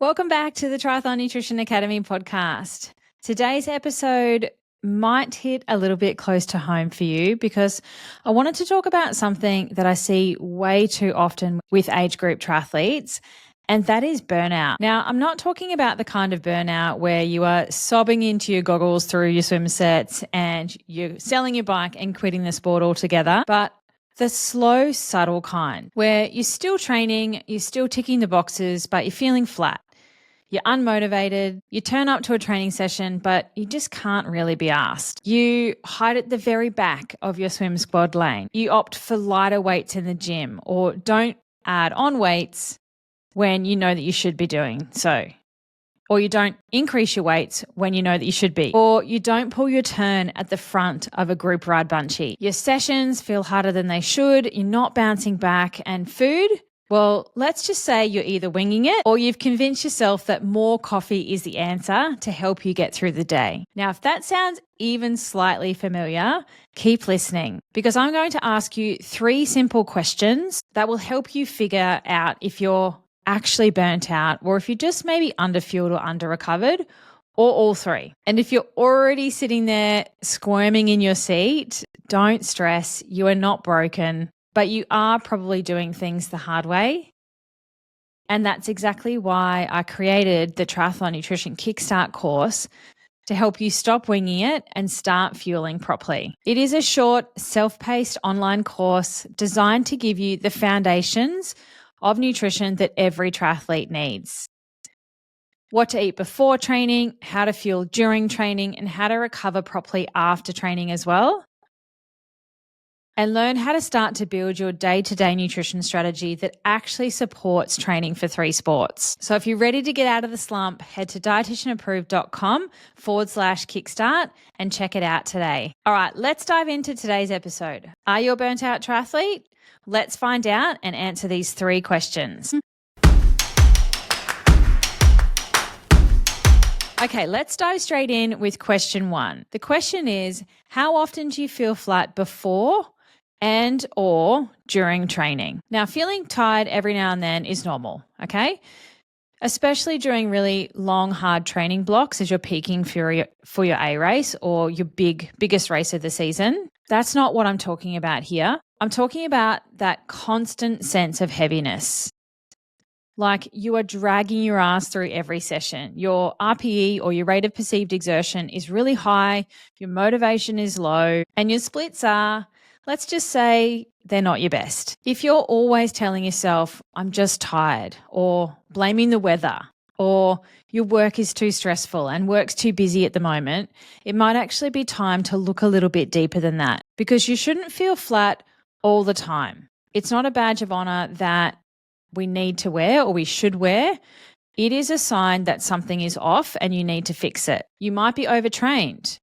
Welcome back to the Triathlon Nutrition Academy podcast. Today's episode might hit a little bit close to home for you because I wanted to talk about something that I see way too often with age group triathletes, and that is burnout. Now, I'm not talking about the kind of burnout where you are sobbing into your goggles through your swim sets and you're selling your bike and quitting the sport altogether, but the slow, subtle kind where you're still training, you're still ticking the boxes, but you're feeling flat. You're unmotivated, you turn up to a training session, but you just can't really be asked. You hide at the very back of your swim squad lane. You opt for lighter weights in the gym or don't add on weights when you know that you should be doing so. Or you don't increase your weights when you know that you should be. Or you don't pull your turn at the front of a group ride bunchy. Your sessions feel harder than they should, you're not bouncing back, and food? Well, let's just say you're either winging it or you've convinced yourself that more coffee is the answer to help you get through the day. Now, if that sounds even slightly familiar, keep listening because I'm going to ask you 3 simple questions that will help you figure out if you're actually burnt out or if you're just maybe underfueled or under-recovered or all 3. And if you're already sitting there squirming in your seat, don't stress. You are not broken. But you are probably doing things the hard way. And that's exactly why I created the Triathlon Nutrition Kickstart course to help you stop winging it and start fueling properly. It is a short, self-paced online course designed to give you the foundations of nutrition that every triathlete needs. What to eat before training, how to fuel during training, and how to recover properly after training as well. And learn how to start to build your day-to-day nutrition strategy that actually supports training for 3 sports. So if you're ready to get out of the slump, head to dietitianapproved.com/kickstart and check it out today. All right, let's dive into today's episode. Are you a burnt out triathlete? Let's find out and answer these 3 questions. Okay, let's dive straight in with question 1. The question is, how often do you feel flat before and or during training? Now, feeling tired every now and then is normal, okay? Especially during really long, hard training blocks as you're peaking for your A race or your biggest race of the season. That's not what I'm talking about here. I'm talking about that constant sense of heaviness. Like you are dragging your ass through every session. Your RPE or your rate of perceived exertion is really high, your motivation is low, and your splits are, let's just say, they're not your best. If you're always telling yourself, I'm just tired, or blaming the weather, or your work is too stressful and work's too busy at the moment, it might actually be time to look a little bit deeper than that because you shouldn't feel flat all the time. It's not a badge of honor that we need to wear or we should wear. It is a sign that something is off and you need to fix it. You might be overtrained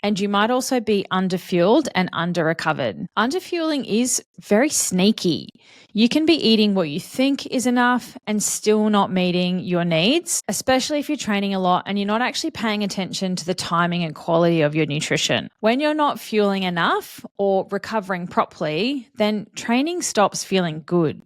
and you might also be underfueled and under-recovered. Underfueling is very sneaky. You can be eating what you think is enough and still not meeting your needs, especially if you're training a lot and you're not actually paying attention to the timing and quality of your nutrition. When you're not fueling enough or recovering properly, then training stops feeling good.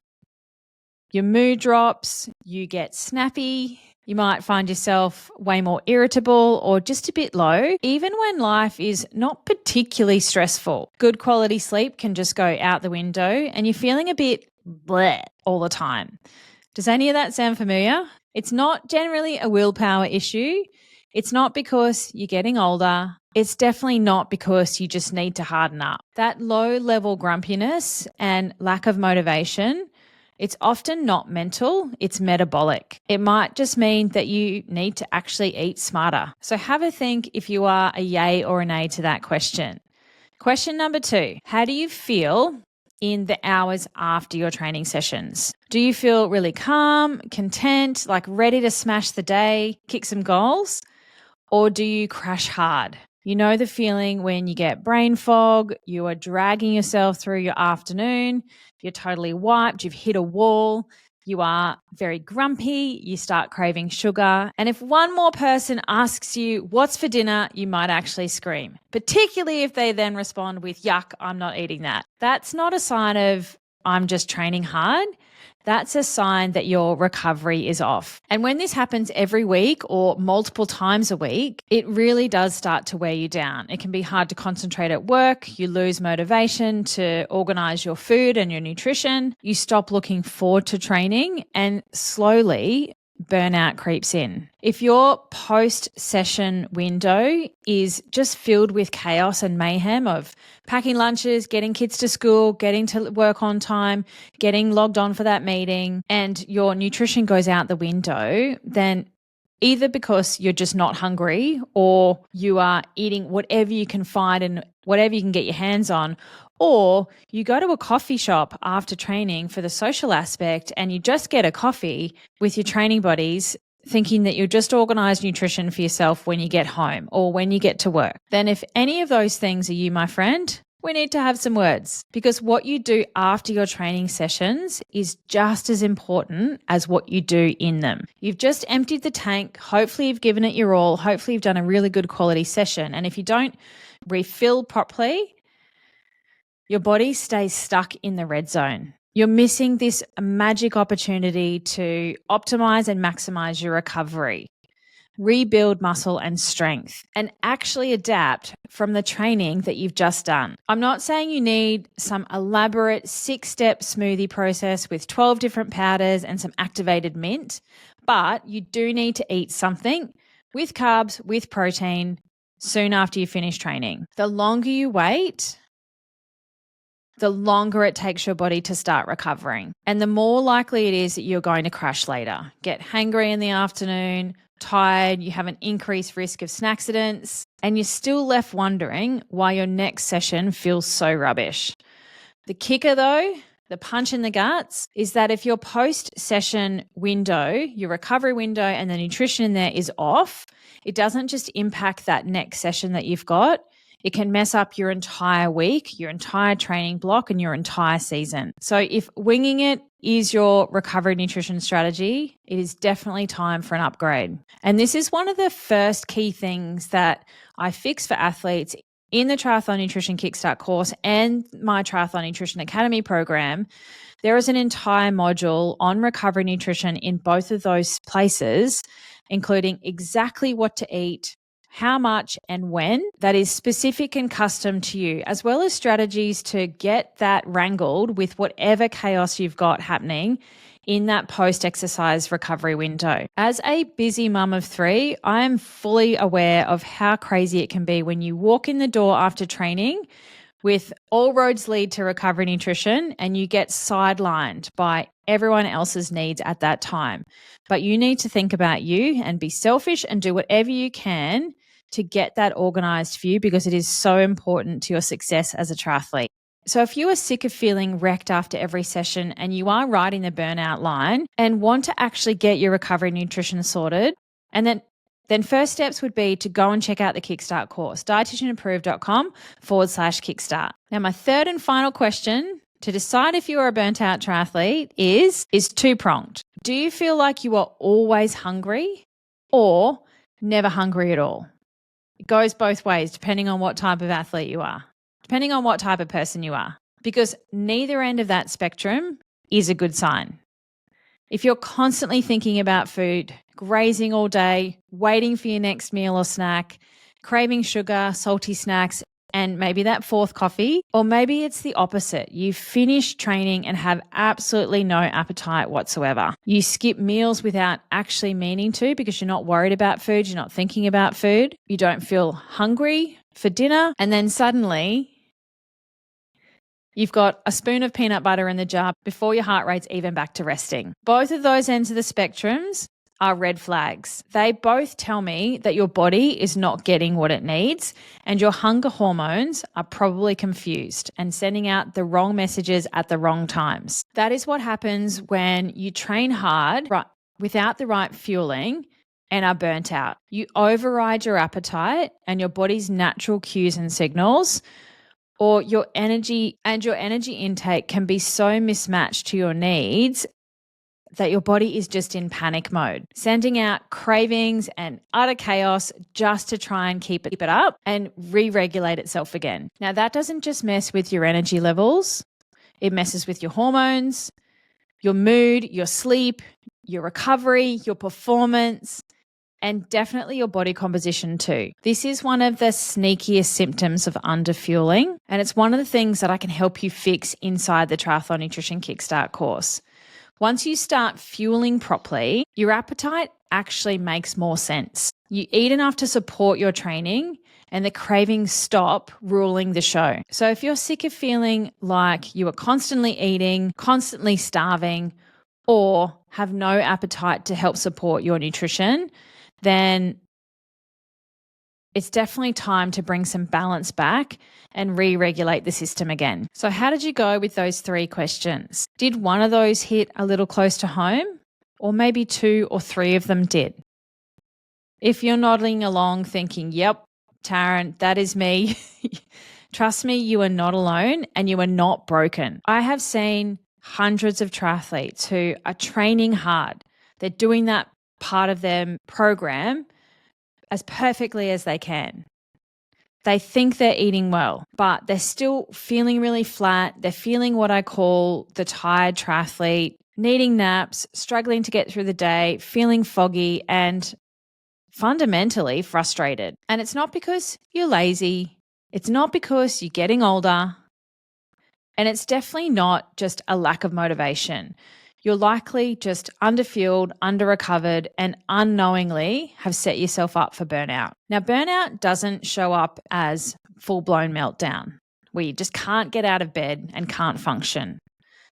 Your mood drops, you get snappy, you might find yourself way more irritable or just a bit low, even when life is not particularly stressful. Good quality sleep can just go out the window and you're feeling a bit bleh all the time. Does any of that sound familiar? It's not generally a willpower issue. It's not because you're getting older. It's definitely not because you just need to harden up. That low-level grumpiness and lack of motivation, it's often not mental, it's metabolic. It might just mean that you need to actually eat smarter. So have a think if you are a yay or a nay to that question. Question number 2, how do you feel in the hours after your training sessions? Do you feel really calm, content, like ready to smash the day, kick some goals? Or do you crash hard? You know the feeling when you get brain fog, you are dragging yourself through your afternoon, you're totally wiped, you've hit a wall, you are very grumpy, you start craving sugar. And if one more person asks you, what's for dinner, you might actually scream, particularly if they then respond with, yuck, I'm not eating that. That's not a sign of, I'm just training hard. that's a sign that your recovery is off. And when this happens every week or multiple times a week, it really does start to wear you down. It can be hard to concentrate at work. You lose motivation to organize your food and your nutrition. You stop looking forward to training, and slowly burnout creeps in. If your post-session window is just filled with chaos and mayhem of packing lunches, getting kids to school, getting to work on time, getting logged on for that meeting, and your nutrition goes out the window, then either because you're just not hungry or you are eating whatever you can find and whatever you can get your hands on, or you go to a coffee shop after training for the social aspect and you just get a coffee with your training buddies thinking that you'll just organize nutrition for yourself when you get home or when you get to work. Then if any of those things are you, my friend, we need to have some words, because what you do after your training sessions is just as important as what you do in them. You've just emptied the tank. Hopefully you've given it your all. Hopefully you've done a really good quality session. And if you don't refill properly, your body stays stuck in the red zone. You're missing this magic opportunity to optimize and maximize your recovery, rebuild muscle and strength, and actually adapt from the training that you've just done. I'm not saying you need some elaborate 6-step smoothie process with 12 different powders and some activated mint, but you do need to eat something with carbs, with protein, soon after you finish training. The longer you wait, the longer it takes your body to start recovering. And the more likely it is that you're going to crash later, get hangry in the afternoon, tired, you have an increased risk of snack accidents, and you're still left wondering why your next session feels so rubbish. The kicker though, the punch in the guts, is that if your post-session window, your recovery window and the nutrition in there is off, it doesn't just impact that next session that you've got. It can mess up your entire week, your entire training block, and your entire season. So if winging it is your recovery nutrition strategy, it is definitely time for an upgrade. And this is one of the first key things that I fix for athletes in the Triathlon Nutrition Kickstart course and my Triathlon Nutrition Academy program. There is an entire module on recovery nutrition in both of those places, including exactly what to eat, how much and when, that is specific and custom to you, as well as strategies to get that wrangled with whatever chaos you've got happening in that post-exercise recovery window. As a busy mum of 3, I am fully aware of how crazy it can be when you walk in the door after training with all roads lead to recovery nutrition and you get sidelined by everyone else's needs at that time. But you need to think about you and be selfish and do whatever you can to get that organized for you, because it is so important to your success as a triathlete. So if you are sick of feeling wrecked after every session and you are riding the burnout line and want to actually get your recovery nutrition sorted, and then first steps would be to go and check out the Kickstart course, dietitianapproved.com/kickstart. Now, my third and final question to decide if you are a burnt out triathlete is two-pronged. Do you feel like you are always hungry or never hungry at all? It goes both ways depending on what type of athlete you are, depending on what type of person you are, because neither end of that spectrum is a good sign. If you're constantly thinking about food, grazing all day, waiting for your next meal or snack, craving sugar, salty snacks, and maybe that fourth coffee, or maybe it's the opposite. You finish training and have absolutely no appetite whatsoever. You skip meals without actually meaning to because you're not worried about food, you're not thinking about food, you don't feel hungry for dinner, and then suddenly you've got a spoon of peanut butter in the jar before your heart rate's even back to resting. Both of those ends of the spectrums are red flags. They both tell me that your body is not getting what it needs and your hunger hormones are probably confused and sending out the wrong messages at the wrong times. That is what happens when you train hard without the right fueling and are burnt out. You override your appetite and your body's natural cues and signals, or your energy intake can be so mismatched to your needs that your body is just in panic mode, sending out cravings and utter chaos just to try and keep it up and re-regulate itself again. Now, that doesn't just mess with your energy levels. It messes with your hormones. your mood, your sleep, your recovery, your performance, and definitely your body composition too. This is one of the sneakiest symptoms of underfueling, and it's one of the things that I can help you fix inside the Triathlon Nutrition Kickstart course. Once you start fueling properly, your appetite actually makes more sense. You eat enough to support your training, and the cravings stop ruling the show. So if you're sick of feeling like you are constantly eating, constantly starving, or have no appetite to help support your nutrition, then it's definitely time to bring some balance back and re-regulate the system again. So how did you go with those 3 questions? Did one of those hit a little close to home? Or maybe 2 or 3 of them did? If you're nodding along thinking, yep, Taryn, that is me, trust me, you are not alone and you are not broken. I have seen hundreds of triathletes who are training hard. They're doing that part of their program as perfectly as they can. They think they're eating well, but they're still feeling really flat. They're feeling what I call the tired triathlete, needing naps, struggling to get through the day, feeling foggy and fundamentally frustrated. And it's not because you're lazy. It's not because you're getting older. And it's definitely not just a lack of motivation. You're likely just underfueled, under-recovered, and unknowingly have set yourself up for burnout. Now, burnout doesn't show up as full-blown meltdown, where you just can't get out of bed and can't function.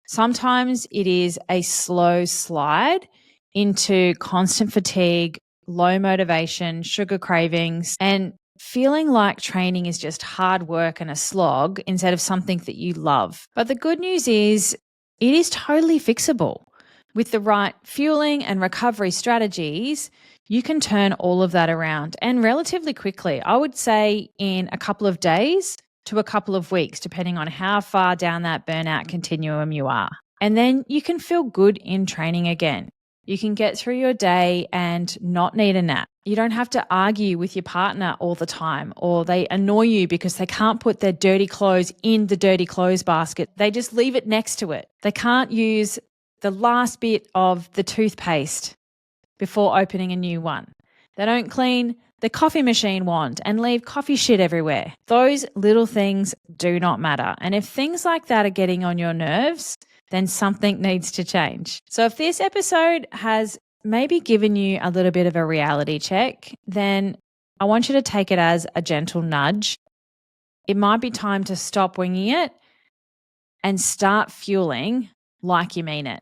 Sometimes it is a slow slide into constant fatigue, low motivation, sugar cravings, and feeling like training is just hard work and a slog instead of something that you love. But the good news is it is totally fixable. With the right fueling and recovery strategies, you can turn all of that around and relatively quickly. I would say in a couple of days to a couple of weeks, depending on how far down that burnout continuum you are. And then you can feel good in training again. You can get through your day and not need a nap. You don't have to argue with your partner all the time, or they annoy you because they can't put their dirty clothes in the dirty clothes basket. They just leave it next to it. They can't use the last bit of the toothpaste before opening a new one. They don't clean the coffee machine wand and leave coffee shit everywhere. Those little things do not matter. And if things like that are getting on your nerves, then something needs to change. So if this episode has maybe given you a little bit of a reality check, then I want you to take it as a gentle nudge. It might be time to stop winging it and start fueling like you mean it.